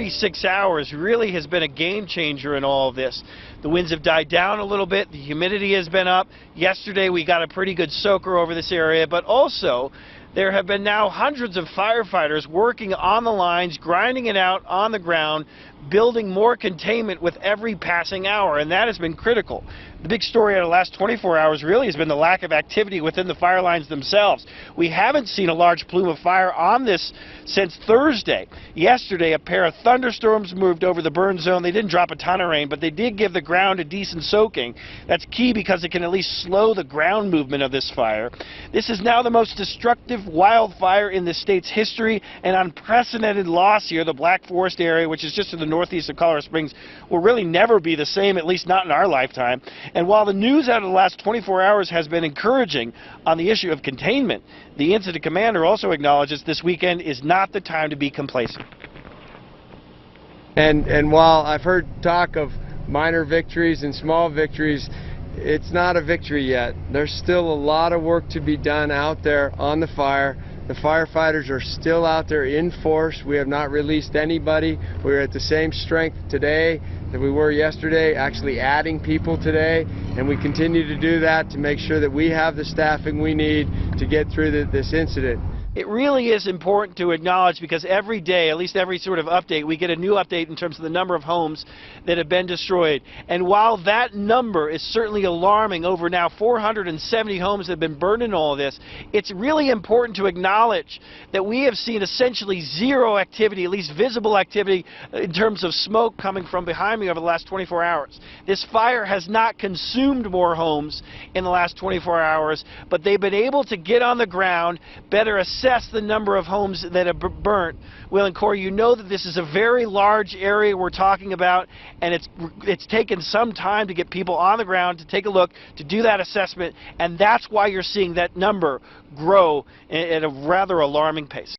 36 hours really has been a game changer in all of this. The winds have died down a little bit. The humidity has been up. Yesterday we got a pretty good soaker over this area, but also there have been now hundreds of firefighters working on the lines, grinding it out on the ground, building more containment with every passing hour, and that has been critical. The big story of the last 24 hours really has been the lack of activity within the fire lines themselves. We haven't seen a large plume of fire on this since Thursday. Yesterday, a pair of thunderstorms moved over the burn zone. They didn't drop a ton of rain, but they did give the ground a decent soaking. That's key because it can at least slow the ground movement of this fire. This is now the most destructive wildfire in the state's history, an unprecedented loss here. The Black Forest area, which is just to the northeast of Colorado Springs, will really never be the same, at least not in our lifetime. And while the news out of the last 24 hours has been encouraging on the issue of containment, the incident commander also acknowledges this weekend is not the time to be complacent. And while I've heard talk of minor victories and small victories, it's not a victory yet. There's still a lot of work to be done out there on the fire. The firefighters are still out there in force. We have not released anybody. We're at the same strength today that we were yesterday, actually adding people today, and we continue to do that to make sure that we have the staffing we need to get through this incident. It really is important to acknowledge, because every day, at least every sort of update, we get a new update in terms of the number of homes that have been destroyed. And while that number is certainly alarming, over now 470 homes have been burned in all of this, it's really important to acknowledge that we have seen essentially zero activity, at least visible activity, in terms of smoke coming from behind me over the last 24 hours. This fire has not consumed more homes in the last 24 hours, but they've been able to get on the ground, better assess the number of homes that have burnt. Will and Corey, you know that this is a very large area we're talking about, and it's taken some time to get people on the ground to take a look, to do that assessment, and that's why you're seeing that number grow at a rather alarming pace.